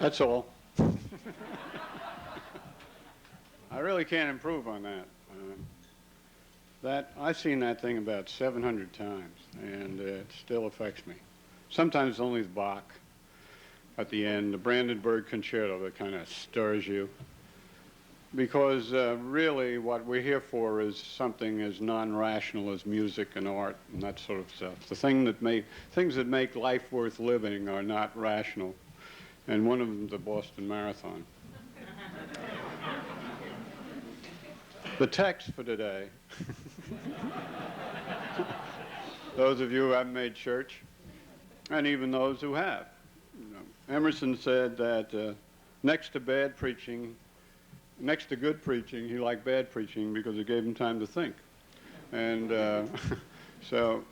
That's all. I really can't improve on that. I've seen that thing about 700 times, and it still affects me. Sometimes only the Bach at the end, the Brandenburg Concerto, that kind of stirs you. Because really what we're here for is something as non-rational as music and art and that sort of stuff. Things that make life worth living are not rational, and one of them is the Boston Marathon. The text for today, those of you who haven't made church, and even those who have. Emerson said that next to good preaching, he liked bad preaching because it gave him time to think. And so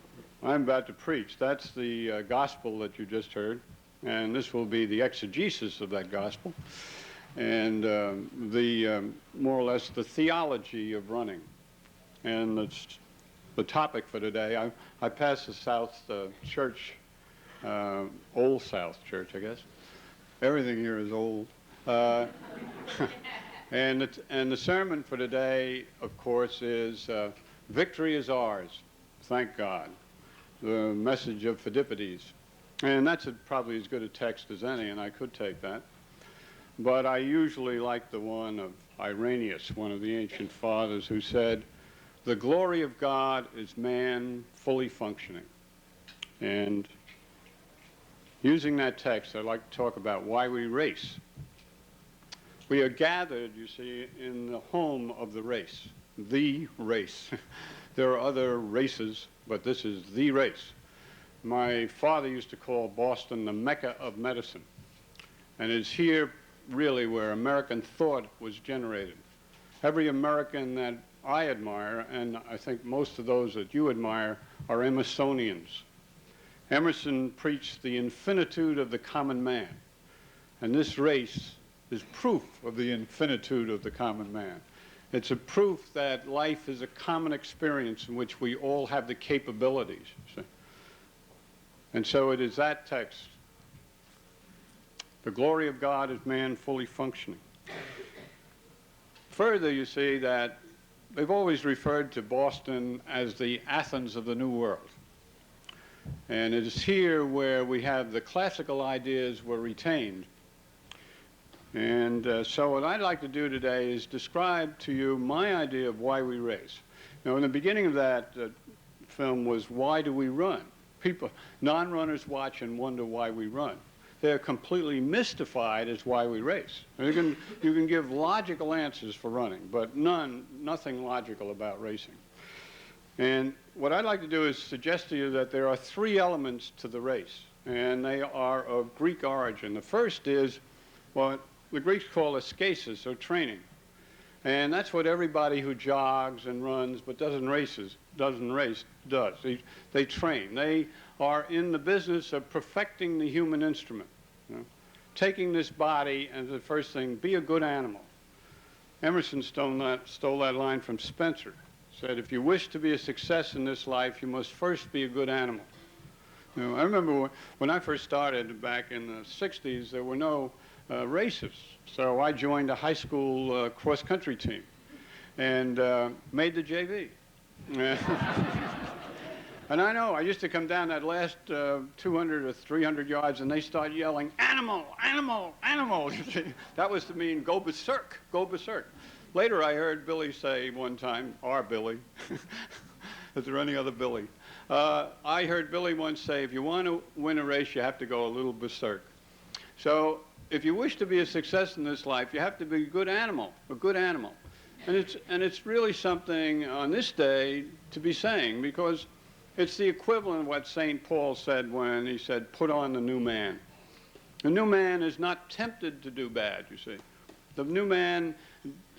I'm about to preach. That's the gospel that you just heard, and this will be the exegesis of that gospel, and more or less the theology of running. And the topic for today, I passed the South Church, Old South Church, I guess. Everything here is old. And the sermon for today, of course, is Victory is Ours, Thank God, the message of Phidippides. And that's probably as good a text as any, and I could take that. But I usually like the one of Irenaeus, one of the ancient fathers, who said, the glory of God is man fully functioning. And using that text, I'd like to talk about why we race. We are gathered, you see, in the home of the race, the race. There are other races, but this is the race. My father used to call Boston the Mecca of medicine, and it's here really where American thought was generated. Every American that I admire, and I think most of those that you admire, are Emersonians. Emerson preached the infinitude of the common man, and this race is proof of the infinitude of the common man. It's a proof that life is a common experience in which we all have the capabilities. See? And so it is that text. The glory of God is man fully functioning. Further, you see that they've always referred to Boston as the Athens of the New World. And it is here where we have the classical ideas were retained. And so what I'd like to do today is describe to you my idea of why we race. Now, in the beginning of that film was, why do we run? People, non-runners watch and wonder why we run. They're completely mystified as why we race. You can give logical answers for running, but nothing logical about racing. And what I'd like to do is suggest to you that there are three elements to the race, and they are of Greek origin. The first is what the Greeks call ascesis, or training. And that's what everybody who jogs and runs but doesn't race does. They train. They are in the business of perfecting the human instrument. Taking this body and the first thing, be a good animal. Emerson stole that line from Spencer. Said, if you wish to be a success in this life, you must first be a good animal. I remember when I first started back in the 60s, there were no races. So I joined a high school cross-country team and made the JV. And I know, I used to come down that last 200 or 300 yards and they start yelling, animal, animal, animal. That was to mean go berserk, go berserk. Later I heard Billy say one time, our Billy, is there any other Billy? I heard Billy once say, if you want to win a race, you have to go a little berserk. So if you wish to be a success in this life, you have to be a good animal. And it's really something on this day to be saying, because it's the equivalent of what St. Paul said when he said, put on the new man. The new man is not tempted to do bad, you see. The new man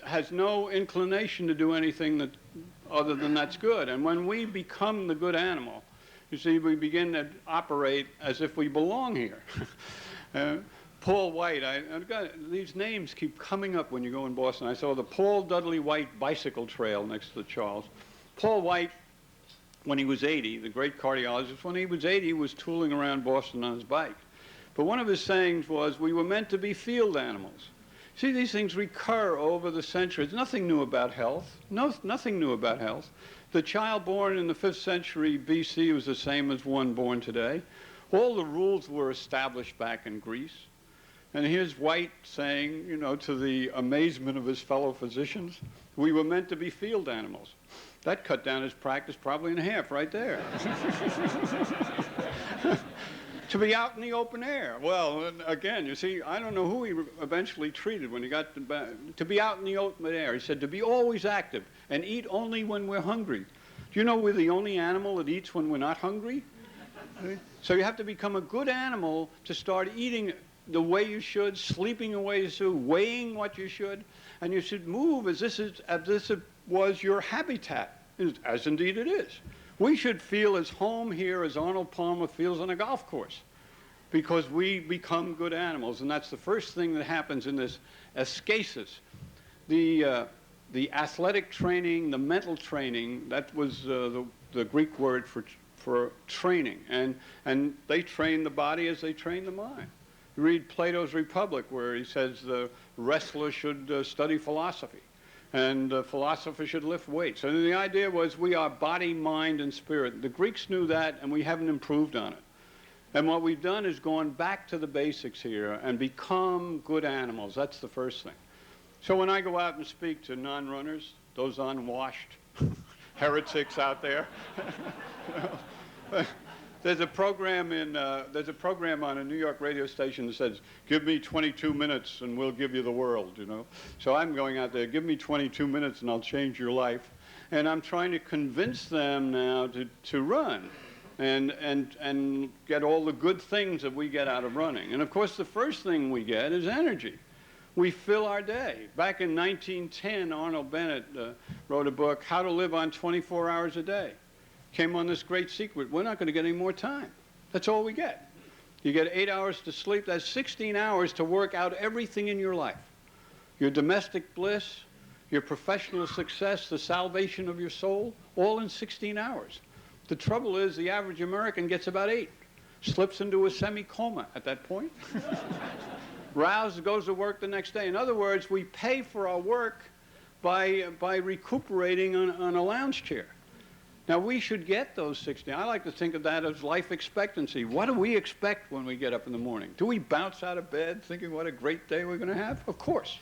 has no inclination to do anything other than that's good. And when we become the good animal, you see, we begin to operate as if we belong here. Paul White, I've got, these names keep coming up when you go in Boston. I saw the Paul Dudley White bicycle trail next to the Charles. Paul White, when he was 80, the great cardiologist, when he was 80, was tooling around Boston on his bike. But one of his sayings was, we were meant to be field animals. See, these things recur over the centuries. Nothing new about health. Nothing new about health. The child born in the 5th century BC was the same as one born today. All the rules were established back in Greece. And here's White saying, you know, to the amazement of his fellow physicians, we were meant to be field animals. That cut down his practice probably in half right there. To be out in the open air. Well, again, you see, I don't know who he eventually treated when he got to be out in the open air. He said to be always active and eat only when we're hungry. Do you know we're the only animal that eats when we're not hungry? So you have to become a good animal to start eating the way you should, sleeping the way you should, weighing what you should, and you should move as this was your habitat, as indeed it is. We should feel as home here as Arnold Palmer feels on a golf course, because we become good animals, and that's the first thing that happens in this ascesis. The athletic training, the mental training, that was the Greek word for training, and they train the body as they train the mind. You read Plato's Republic, where he says the wrestler should study philosophy, and philosophers should lift weights. So the idea was we are body, mind, and spirit. The Greeks knew that, and we haven't improved on it. And what we've done is gone back to the basics here and become good animals. That's the first thing. So when I go out and speak to non-runners, those unwashed heretics out there, there's a program on a New York radio station that says, give me 22 minutes and we'll give you the world, you know. So I'm going out there, give me 22 minutes and I'll change your life. And I'm trying to convince them now to run and get all the good things that we get out of running. And of course, the first thing we get is energy. We fill our day. Back in 1910, Arnold Bennett wrote a book, How to Live on 24 Hours a Day. Came on this great secret. We're not going to get any more time. That's all we get. You get 8 hours to sleep. That's 16 hours to work out everything in your life. Your domestic bliss, your professional success, the salvation of your soul, all in 16 hours. The trouble is the average American gets about 8, slips into a semi-coma at that point, roused, goes to work the next day. In other words, we pay for our work by recuperating on a lounge chair. Now, we should get those 16. I like to think of that as life expectancy. What do we expect when we get up in the morning? Do we bounce out of bed thinking what a great day we're going to have? Of course.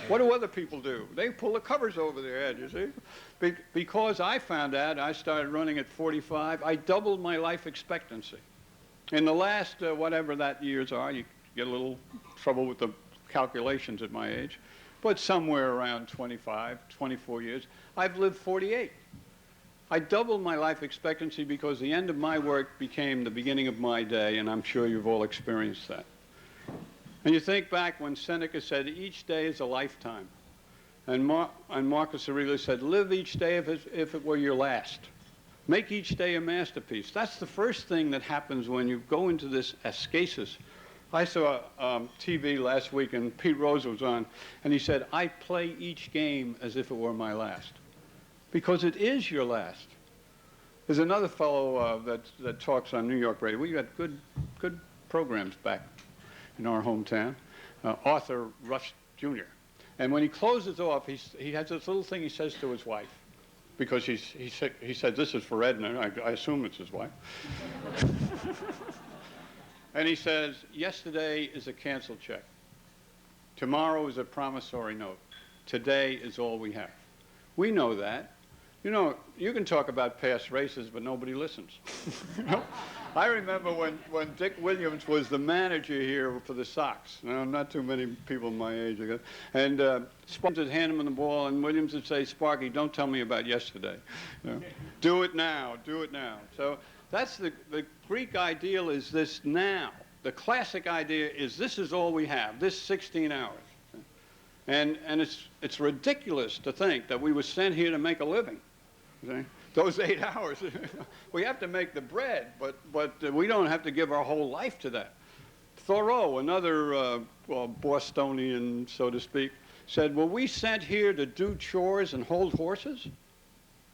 What do other people do? They pull the covers over their head, you see. Because I found out, I started running at 45, I doubled my life expectancy. In the last, whatever that years are, you get a little trouble with the calculations at my age, but somewhere around 25, 24 years, I've lived 48. I doubled my life expectancy because the end of my work became the beginning of my day, and I'm sure you've all experienced that. And you think back when Seneca said, each day is a lifetime. And Marcus Aurelius said, live each day if it were your last. Make each day a masterpiece. That's the first thing that happens when you go into this ascesis. I saw TV last week, and Pete Rose was on, and he said, I play each game as if it were my last. Because it is your last. There's another fellow that talks on New York radio. We got good programs back in our hometown, Arthur Rush Jr. And when he closes off, he has this little thing he says to his wife, because he said, this is for Edna. I assume it's his wife. And he says, yesterday is a canceled check. Tomorrow is a promissory note. Today is all we have. We know that. You know, you can talk about past races, but nobody listens. You know? I remember when Dick Williams was the manager here for the Sox. You know, not too many people my age ago. And Sparky would hand him the ball, and Williams would say, Sparky, don't tell me about yesterday. You know, do it now, do it now. So that's the Greek ideal is this now. The classic idea is this is all we have, this 16 hours. And it's ridiculous to think that we were sent here to make a living. See? Those 8 hours, we have to make the bread, but we don't have to give our whole life to that. Thoreau, another Bostonian, so to speak, said, were we sent here to do chores and hold horses?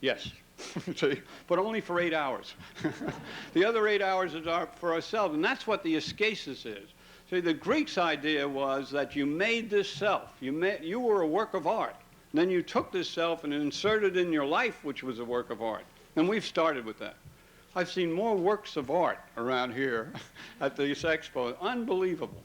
Yes. See? But only for 8 hours. The other 8 hours is for ourselves, and that's what the ascesis is. See, the Greeks' idea was that you made this self. You were a work of art. And then you took this self and inserted it in your life, which was a work of art. And we've started with that. I've seen more works of art around here at this expo. Unbelievable.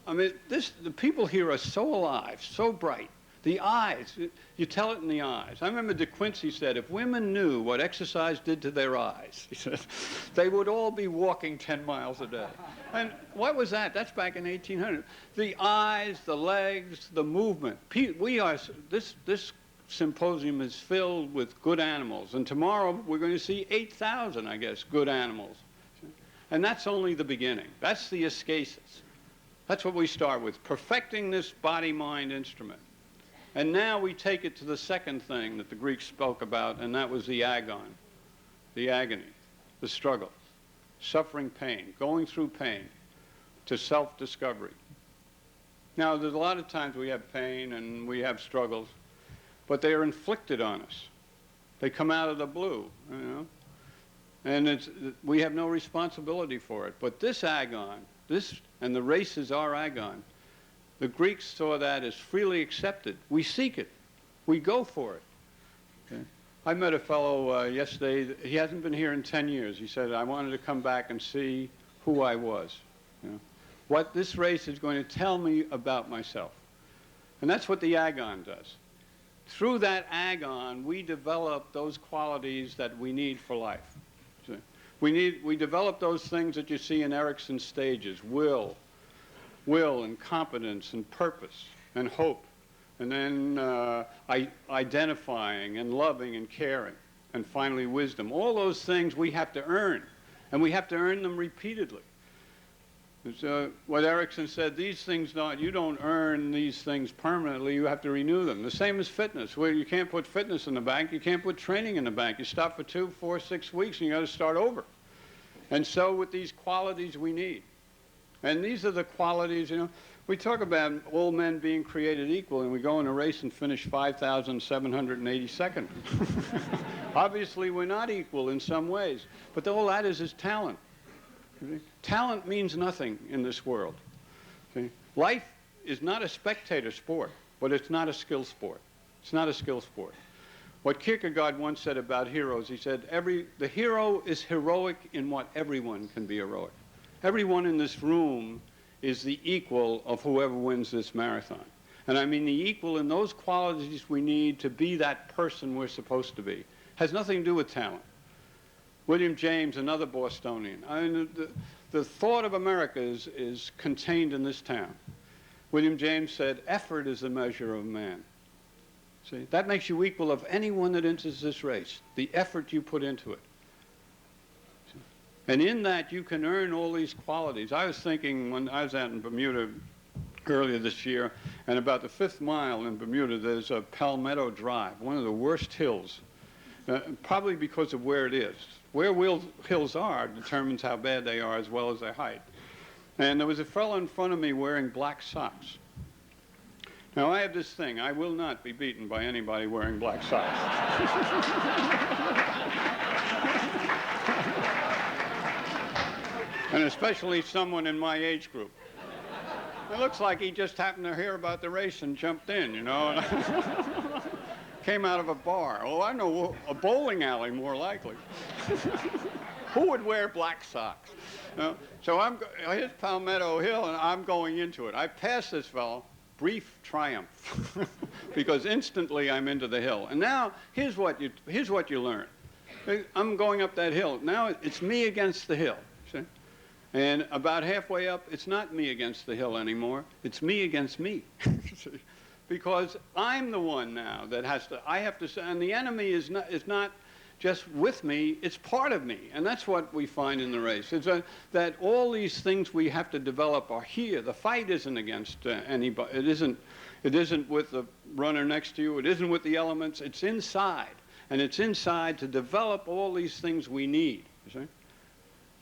I mean, the people here are so alive, so bright. The eyes, you tell it in the eyes. I remember De Quincey said, if women knew what exercise did to their eyes, he said, they would all be walking 10 miles a day. And what was that? That's back in 1800. The eyes, the legs, the movement. This symposium is filled with good animals. And tomorrow we're going to see 8,000, I guess, good animals. And that's only the beginning. That's the ascesis. That's what we start with, perfecting this body-mind instrument. And now we take it to the second thing that the Greeks spoke about, and that was the agon, the agony, the struggle, suffering pain, going through pain to self-discovery. Now, there's a lot of times we have pain and we have struggles, but they are inflicted on us. They come out of the blue, you know, and we have no responsibility for it. But this agon, and the race is our agon, the Greeks saw that as freely accepted. We seek it. We go for it. Okay? I met a fellow yesterday. He hasn't been here in 10 years. He said, I wanted to come back and see who I was. You know? What this race is going to tell me about myself. And that's what the agon does. Through that agon, we develop those qualities that we need for life. See? We develop those things that you see in Erickson's stages, will and competence and purpose and hope, and then identifying and loving and caring, and finally wisdom. All those things we have to earn, and we have to earn them repeatedly. So what Erickson said, these things you don't earn these things permanently, you have to renew them. The same as fitness, where you can't put fitness in the bank, you can't put training in the bank. You stop for 2, 4, 6 weeks and you got to start over. And so with these qualities we need. And these are the qualities, you know, we talk about all men being created equal, and we go in a race and finish 5,782nd. Obviously, we're not equal in some ways, but all that is talent. Talent means nothing in this world. See? Life is not a spectator sport, but it's not a skill sport. It's not a skill sport. What Kierkegaard once said about heroes, he said, the hero is heroic in what everyone can be heroic. Everyone in this room is the equal of whoever wins this marathon. And I mean the equal in those qualities we need to be that person we're supposed to be. Has nothing to do with talent. William James, another Bostonian. I mean, the thought of America is contained in this town. William James said, effort is the measure of man. See, that makes you equal of anyone that enters this race, the effort you put into it. And in that, you can earn all these qualities. I was thinking when I was out in Bermuda earlier this year, and about the 5th mile in Bermuda, there's a Palmetto Drive, one of the worst hills, probably because of where it is. Where hills are determines how bad they are as well as their height. And there was a fellow in front of me wearing black socks. Now, I have this thing. I will not be beaten by anybody wearing black socks. And especially someone in my age group. It looks like he just happened to hear about the race and jumped in, you know. Came out of a bar. Oh, I know, a bowling alley more likely. Who would wear black socks? You know? So here's Palmetto Hill, and I'm going into it. I pass this fellow, brief triumph, because instantly I'm into the hill. And now, here's what you learn. I'm going up that hill. Now it's me against the hill. See? And about halfway up, it's not me against the hill anymore. It's me against me. Because I'm the one now that I have to, and the enemy is not just with me, it's part of me. And that's what we find in the race. It's that all these things we have to develop are here. The fight isn't against anybody. It isn't with the runner next to you. It isn't with the elements. It's inside. And it's inside to develop all these things we need. You see?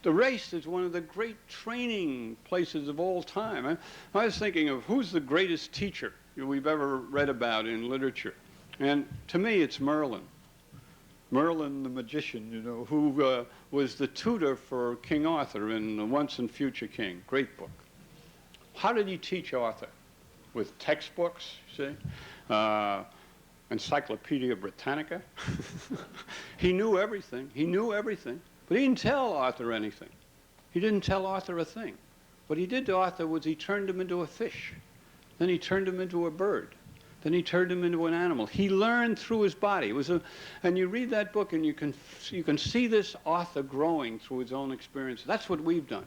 The race is one of the great training places of all time. I was thinking of who's the greatest teacher we've ever read about in literature. And to me, it's Merlin. Merlin the magician, you know, who was the tutor for King Arthur in The Once and Future King. Great book. How did he teach Arthur? With textbooks, see? Encyclopedia Britannica. He knew everything. He knew everything. But he didn't tell Arthur anything. He didn't tell Arthur a thing. What he did to Arthur was he turned him into a fish. Then he turned him into a bird. Then he turned him into an animal. He learned through his body. And you read that book and you can see this Arthur growing through his own experience. That's what we've done.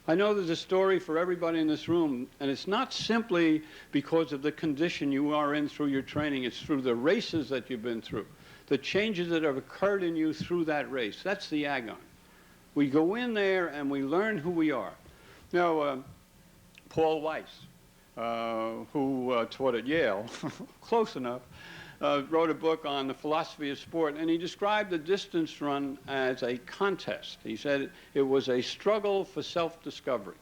I know there's a story for everybody in this room, and it's not simply because of the condition you are in through your training. It's through the races that you've been through, the changes that have occurred in you through that race. That's the agon. We go in there and we learn who we are. Now, Paul Weiss, who taught at Yale, close enough, wrote a book on the philosophy of sport, and he described the distance run as a contest. He said it was a struggle for self-discovery.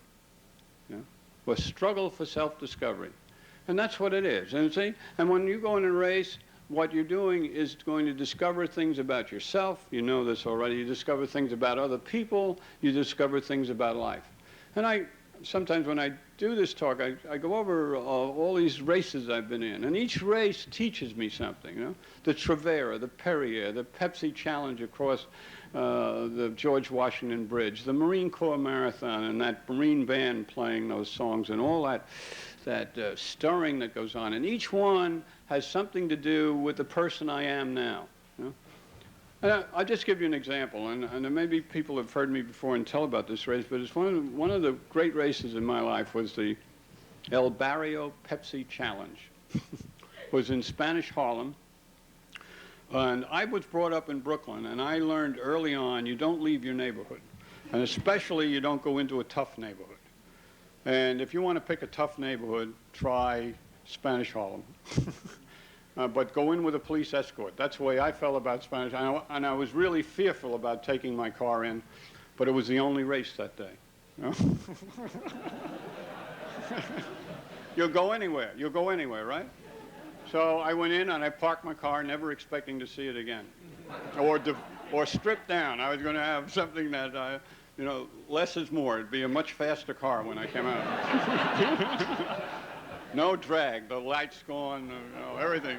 A struggle for self-discovery. And that's what it is. And see, and when you go in a race, what you're doing is going to discover things about yourself. You know this already. You discover things about other people. You discover things about life. And sometimes when I do this talk, I go over all these races I've been in, and each race teaches me something. You know, the Trevera, the Perrier, the Pepsi Challenge across the George Washington Bridge, the Marine Corps Marathon, and that Marine band playing those songs, and all that stirring that goes on. And each one has something to do with the person I am now. You know? I'll just give you an example, and maybe people have heard me before and tell about this race, but it's one of the great races in my life was the El Barrio Pepsi Challenge. It was in Spanish Harlem, and I was brought up in Brooklyn, and I learned early on you don't leave your neighborhood, and especially you don't go into a tough neighborhood. And if you want to pick a tough neighborhood, try Spanish Harlem. But go in with a police escort. That's the way I felt about Spanish. And I was really fearful about taking my car in, but it was the only race that day. You know? You'll go anywhere. You'll go anywhere, right? So I went in and I parked my car, never expecting to see it again. Or stripped down. I was going to have something that, less is more. It'd be a much faster car when I came out. No drag, the lights gone, everything,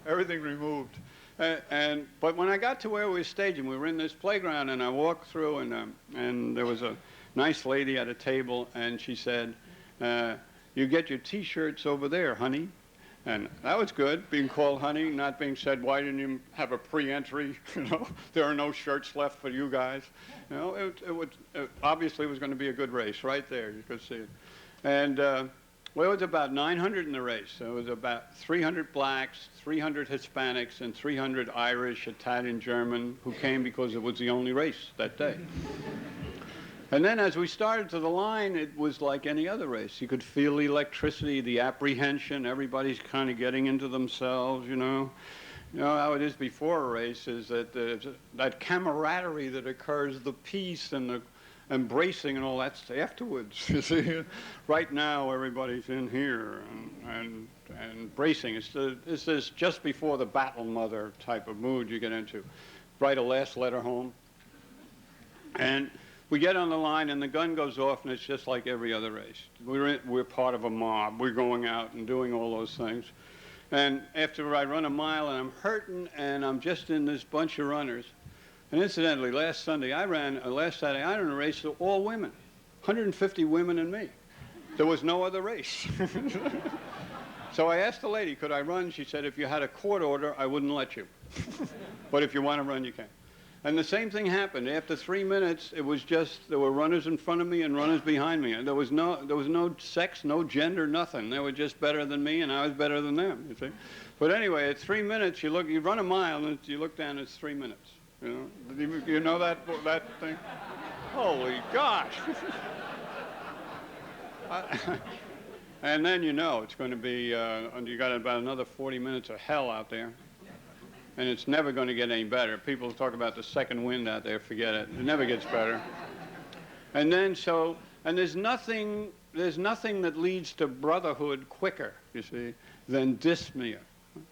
everything removed. But when I got to where we were staging, we were in this playground, and I walked through, and there was a nice lady at a table, and she said, "You get your T-shirts over there, honey." And that was good, being called honey, not being said, "Why didn't you have a pre-entry? There are no shirts left for you guys." It obviously was going to be a good race right there. You could see it. And well, it was about 900 in the race. So it was about 300 blacks, 300 Hispanics, and 300 Irish, Italian, German, who came because it was the only race that day. And then as we started to the line, it was like any other race. You could feel the electricity, the apprehension. Everybody's kind of getting into themselves, You know how it is before a race is that camaraderie that occurs, the peace and the embracing and all that's afterwards. You see, right now everybody's in here and embracing. It's this just before the battle mother type of mood you get into. Write a last letter home. And we get on the line and the gun goes off and it's just like every other race. We're part of a mob. We're going out and doing all those things. And after I run a mile and I'm hurting and I'm just in this bunch of runners. And incidentally, last Saturday, I ran a race of all women, 150 women and me. There was no other race. So I asked the lady, could I run? She said, if you had a court order, I wouldn't let you. But if you want to run, you can. And the same thing happened. After 3 minutes, it was just, there were runners in front of me and runners behind me. And there was no sex, no gender, nothing. They were just better than me, and I was better than them, you see. But anyway, at 3 minutes, you run a mile, and you look down, it's 3 minutes. You know that thing? Holy gosh! And then it's going to be, you got about another 40 minutes of hell out there. And it's never going to get any better. People talk about the second wind out there, forget it. It never gets better. And then and there's nothing that leads to brotherhood quicker, you see, than dyspnea,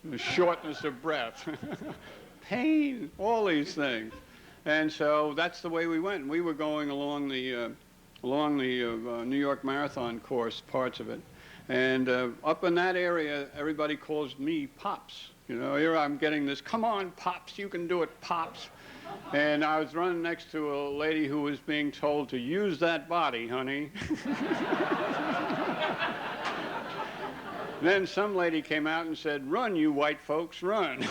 the shortness of breath. Pain, all these things. And so that's the way we went. We were going along the along the New York Marathon course, parts of it. And up in that area, everybody calls me Pops. You know, here I'm getting this, come on, Pops, you can do it, Pops. And I was running next to a lady who was being told to use that body, honey. Then some lady came out and said, run, you white folks, run.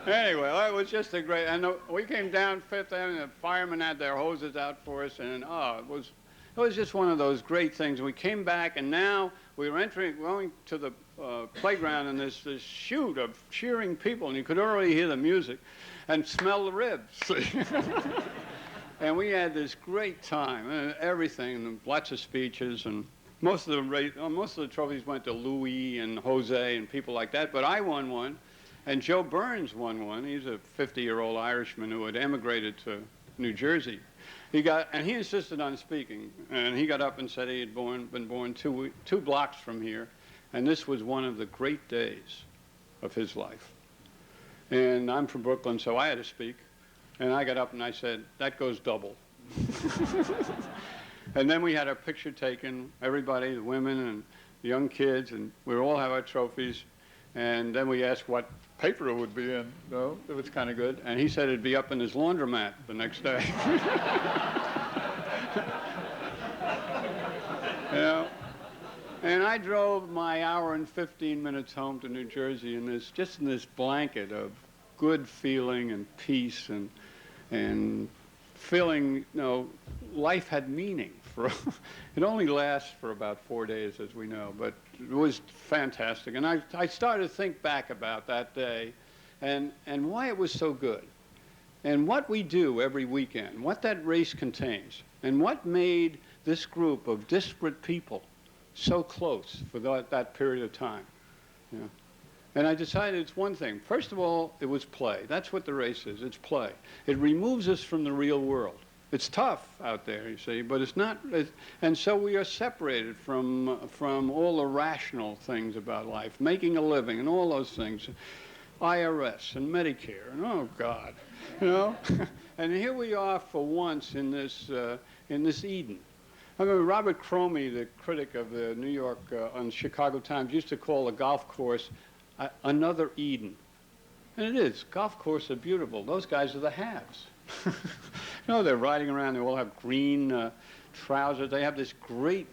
Anyway, well, it was just a great, and we came down Fifth Avenue, the firemen had their hoses out for us, and it was just one of those great things. We came back, and now we were going to the playground, and there's this chute of cheering people, and you could already hear the music and smell the ribs. And we had this great time, and everything, and lots of speeches, and most of the trophies went to Louis and Jose and people like that, but I won one, and Joe Burns won one. He's a 50-year-old Irishman who had emigrated to New Jersey. He insisted on speaking, and he got up and said he had been born two blocks from here, and this was one of the great days of his life. And I'm from Brooklyn, so I had to speak. And I got up and I said, that goes double. And then we had our picture taken, everybody, the women and the young kids, and we all have our trophies. And then we asked what paper it would be in. No, it was kind of good. And he said it'd be up in his laundromat the next day. You know? And I drove my hour and 15 minutes home to New Jersey in this blanket of good feeling and peace and feeling, you know, life had meaning. It only lasts for about 4 days, as we know, but it was fantastic. And I started to think back about that day and why it was so good and what we do every weekend, what that race contains, and what made this group of disparate people so close for that period of time. You know? And I decided it's one thing. First of all, it was play. That's what the race is. It's play. It removes us from the real world. It's tough out there, you see, but it's not. And so we are separated from all the rational things about life, making a living and all those things, IRS and Medicare, and oh God, you know. And here we are for once in this Eden. I remember Robert Cromie, the critic of the New York on Chicago Times, used to call a golf course another Eden. And it is. Golf courses are beautiful. Those guys are the haves. You know, they're riding around. They all have green trousers. They have this great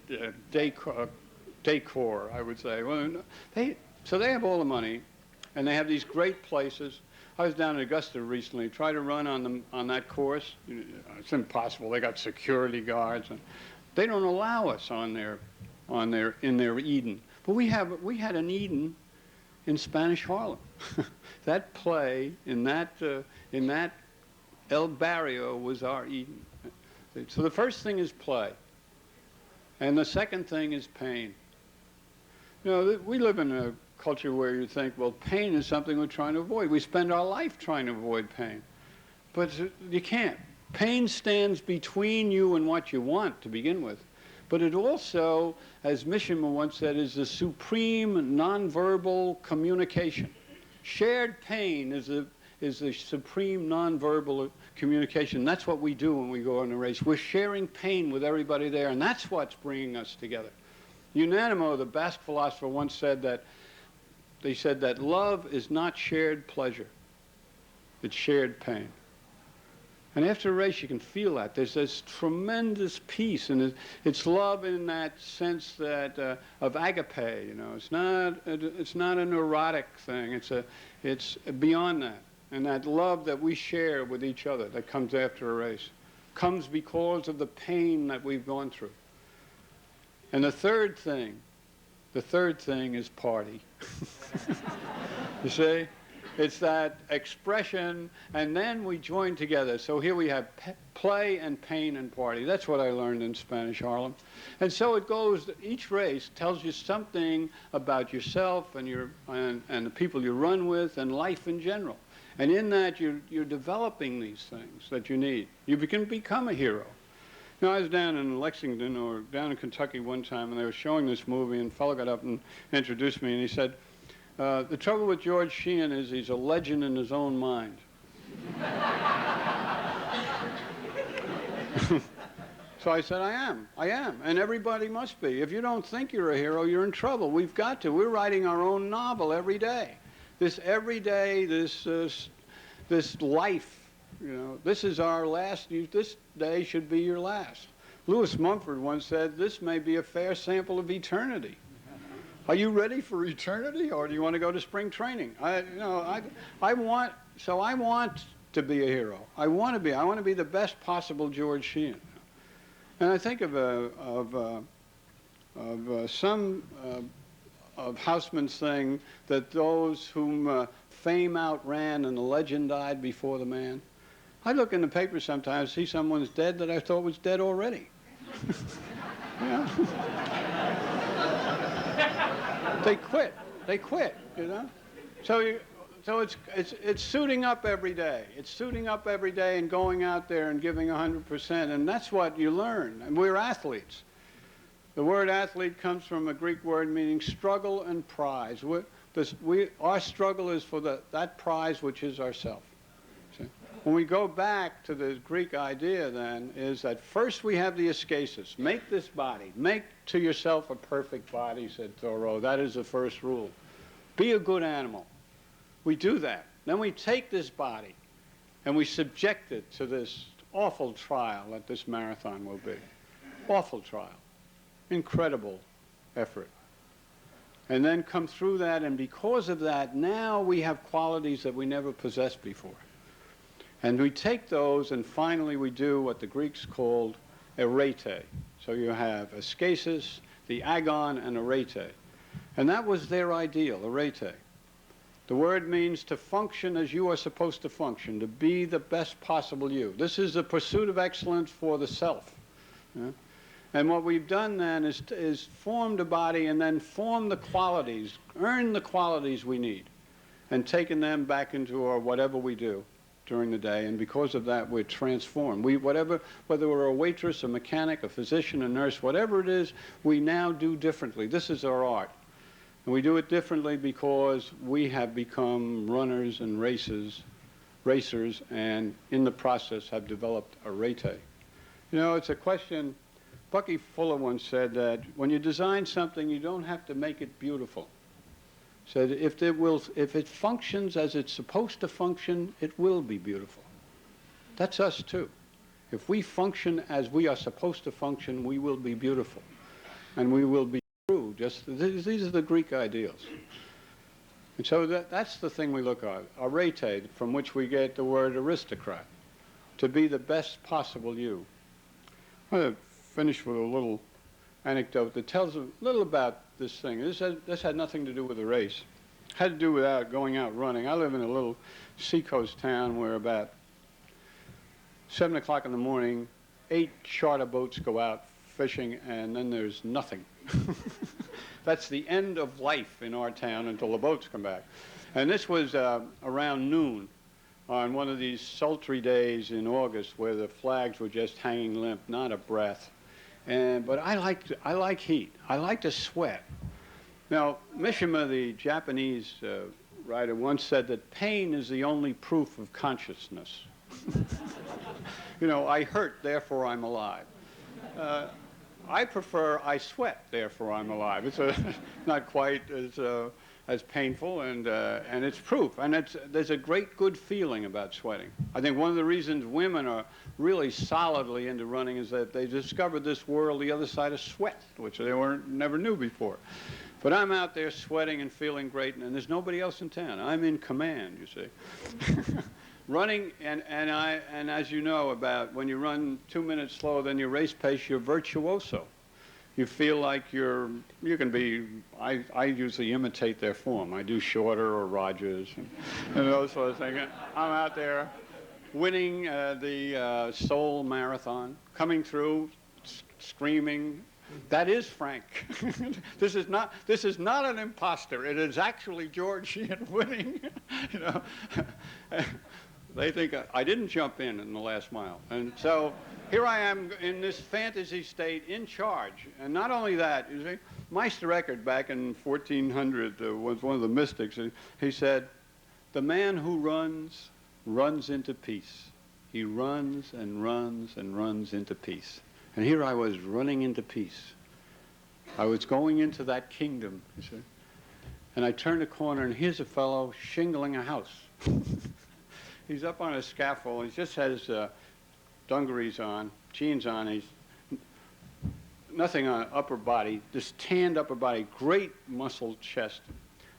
decor, I would say. Well, so they have all the money, and they have these great places. I was down in Augusta recently, tried to run on that course. It's impossible. They got security guards, and they don't allow us in their Eden. But we had an Eden in Spanish Harlem. That play in that El Barrio was our Eden. So the first thing is play, and the second thing is pain. You know, we live in a culture where you think, well, pain is something we're trying to avoid. We spend our life trying to avoid pain, but you can't. Pain stands between you and what you want to begin with. But it also, as Mishima once said, is the supreme nonverbal communication. Shared pain is the supreme nonverbal communication. That's what we do when we go on a race. We're sharing pain with everybody there, and that's what's bringing us together. Unanimo, the Basque philosopher, once said that love is not shared pleasure. It's shared pain. And after a race, you can feel that. There's this tremendous peace, and it's love in that sense that of agape. You know, it's not a neurotic thing. It's beyond that, and that love that we share with each other that comes after a race comes because of the pain that we've gone through. And the third thing is party. You see? It's that expression, and then we join together. So here we have play and pain and party. That's what I learned in Spanish Harlem. And so it goes, each race tells you something about yourself and the people you run with and life in general. And in that, you're developing these things that you need. You can become a hero. You know, I was down in Lexington or down in Kentucky one time, and they were showing this movie, and a fellow got up and introduced me, and he said, the trouble with George Sheehan is he's a legend in his own mind. So I said, I am, and everybody must be. If you don't think you're a hero, you're in trouble. We've got to. We're writing our own novel every day. This life, this is our last. This day should be your last. Lewis Mumford once said, this may be a fair sample of eternity. Are you ready for eternity, or do you want to go to spring training? I want to be a hero. I want to be the best possible George Sheehan. And I think of Houseman's saying that those whom fame outran and the legend died before the man. I look in the paper sometimes, see someone's dead that I thought was dead already. They quit, So it's suiting up every day. It's suiting up every day and going out there and giving 100%, and that's what you learn. And we're athletes. The word athlete comes from a Greek word meaning struggle and prize. Our struggle is for that prize which is ourself. See? When we go back to the Greek idea then is that first we have the ascesis. Make this body. Make to yourself a perfect body, said Thoreau. That is the first rule. Be a good animal. We do that. Then we take this body and we subject it to this awful trial that this marathon will be. Awful trial. Incredible effort. And then come through that, and because of that, now we have qualities that we never possessed before. And we take those, and finally we do what the Greeks called arete. So you have ascesis, the agon, and arete. And that was their ideal, arete. The word means to function as you are supposed to function, to be the best possible you. This is the pursuit of excellence for the self. Yeah? And what we've done then is formed a body and then form the qualities, earn the qualities we need, and taken them back into our whatever we do during the day. And because of that, we're transformed. Whether we're a waitress, a mechanic, a physician, a nurse, whatever it is, we now do differently. This is our art. And we do it differently because we have become runners and racers, and in the process have developed arete. It's a question. Bucky Fuller once said that when you design something, you don't have to make it beautiful. Said if it functions as it's supposed to function, it will be beautiful. That's us too. If we function as we are supposed to function, we will be beautiful, and we will be true. These are the Greek ideals. And so that's the thing we look at, arete, from which we get the word aristocrat, to be the best possible you. I'm going to finish with a little anecdote that tells a little about this thing. This had nothing to do with the race. It had to do with going out running. I live in a little seacoast town where about 7 o'clock in the morning, 8 charter boats go out fishing, and then there's nothing. That's the end of life in our town until the boats come back. And this was around noon on one of these sultry days in August where the flags were just hanging limp, not a breath. But I like heat. I like to sweat. Now, Mishima, the Japanese writer, once said that pain is the only proof of consciousness. I hurt, therefore I'm alive. I prefer I sweat, therefore I'm alive. It's not quite as painful, and it's proof. And there's a great good feeling about sweating. I think one of the reasons women are really solidly into running is that they discovered this world, the other side of sweat, which they never knew before. But I'm out there sweating and feeling great, and there's nobody else in town. I'm in command, you see. Running, and as you know, about when you run 2 minutes slower than your race pace, you're virtuoso. You feel like you can be, I usually imitate their form. I do Shorter or Rogers and those sort of things. I'm out there winning the Seoul Marathon, coming through, screaming. That is Frank. This is not an imposter. It is actually George Sheehan winning. They think I didn't jump in the last mile. And so here I am in this fantasy state in charge. And not only that, you see, Meister Eckhart back in 1400 was one of the mystics. He said, the man who runs into peace. he runs and runs and runs into peace. And here I was running into peace. I was going into that kingdom, you see. And I turned a corner, and here's a fellow shingling a house. He's up on a scaffold. He just has dungarees on, jeans on. He's nothing on upper body, this tanned upper body, great muscled chest,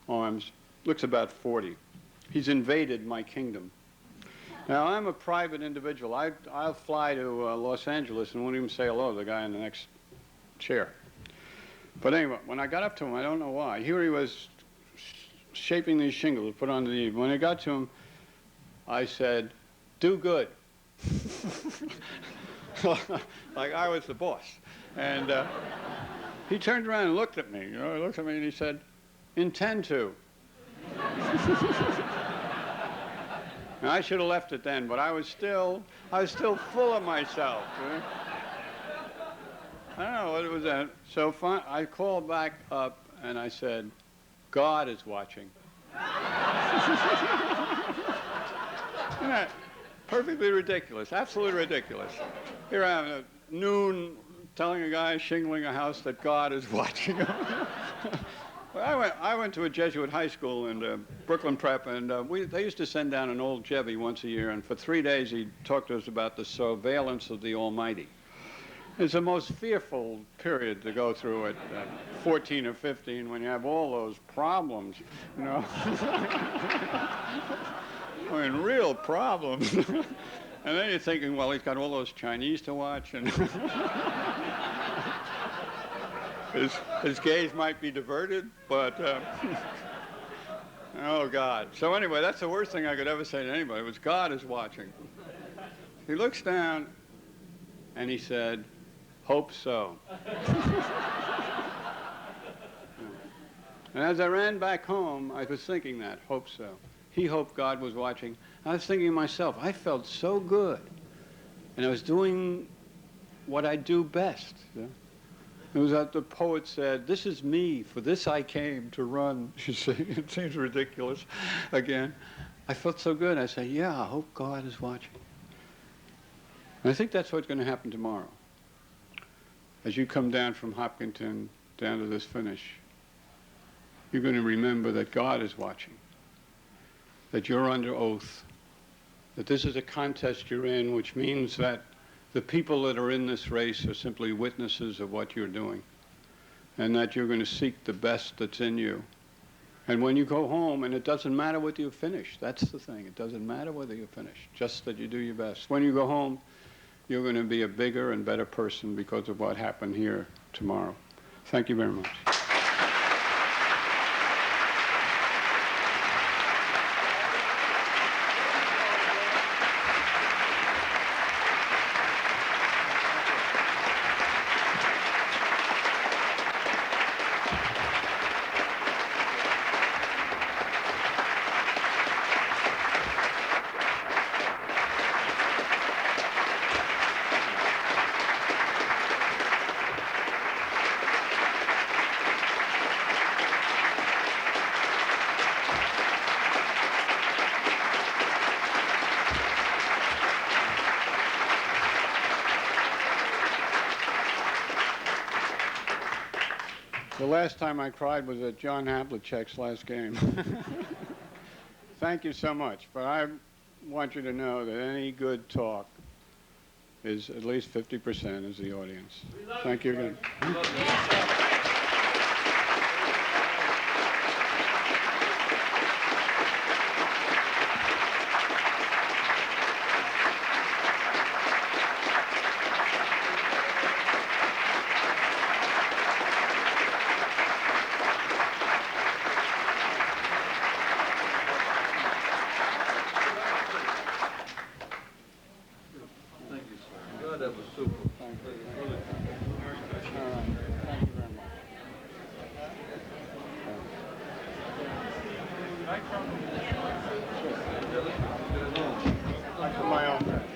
arms, looks about 40. He's invaded my kingdom. Now, I'm a private individual. I'll fly to Los Angeles and won't even say hello to the guy in the next chair. But anyway, when I got up to him, I don't know why. Here he was shaping these shingles to put on the eave. When I got to him, I said, "Do good." Like I was the boss. And he turned around and looked at me. You know, he looked at me and he said, "Intend to." And I should have left it then, but I was still full of myself. You know? I don't know what it was. So I called back up and I said, "God is watching." Isn't that perfectly ridiculous? Absolutely ridiculous. Here I am at noon telling a guy shingling a house that God is watching him. Well, I went to a Jesuit high school in Brooklyn Prep, and they used to send down an old Jebby once a year, and for 3 days he talked to us about the surveillance of the Almighty. It's the most fearful period to go through at 14 or 15 when you have all those problems, you know. I mean, real problems. And then you're thinking, well, he's got all those Chinese to watch, and his gaze might be diverted, but oh, God. So anyway, that's the worst thing I could ever say to anybody, was God is watching. He looks down, and he said, "Hope so." And as I ran back home, I was thinking that, hope so. He hoped God was watching. I was thinking to myself, I felt so good. And I was doing what I do best. Yeah? It was that the poet said, "This is me, for this I came to run." You see, it seems ridiculous again. I felt so good. I said, yeah, I hope God is watching. And I think that's what's going to happen tomorrow. As you come down from Hopkinton down to this finish, you're going to remember that God is watching, that you're under oath, that this is a contest you're in, which means that the people that are in this race are simply witnesses of what you're doing, and that you're going to seek the best that's in you. And when you go home, and it doesn't matter whether you finish, that's the thing, it doesn't matter whether you finish, just that you do your best. When you go home, you're going to be a bigger and better person because of what happened here tomorrow. Thank you very much. The last time I cried was at John Havlicek's last game. Thank you so much. But I want you to know that any good talk is at least 50% is the audience. Thank you again.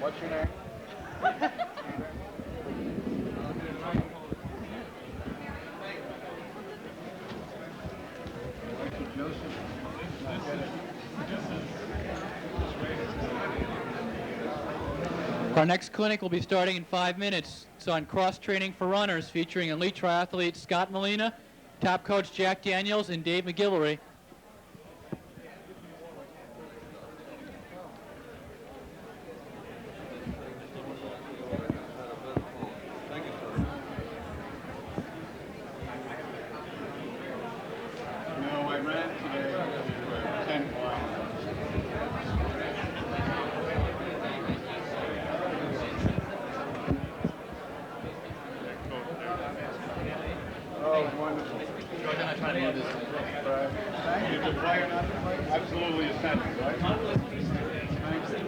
What's your name? Joseph. next clinic will be starting in 5 minutes. It's on cross-training for runners, featuring elite triathlete Scott Molina, top coach Jack Daniels, and Dave McGillivray. No, I ran today 10 miles. Oh, wonderful. Thank you. To play or not to play? Absolutely essential, right? Thank you.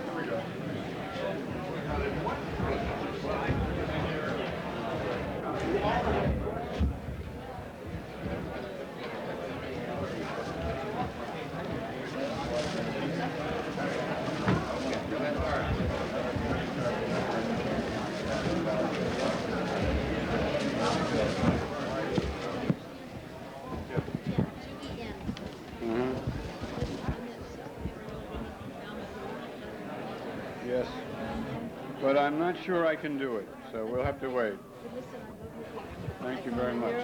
Here we go. Yes, but I'm not sure I can do it, so we'll have to wait. Thank you very much.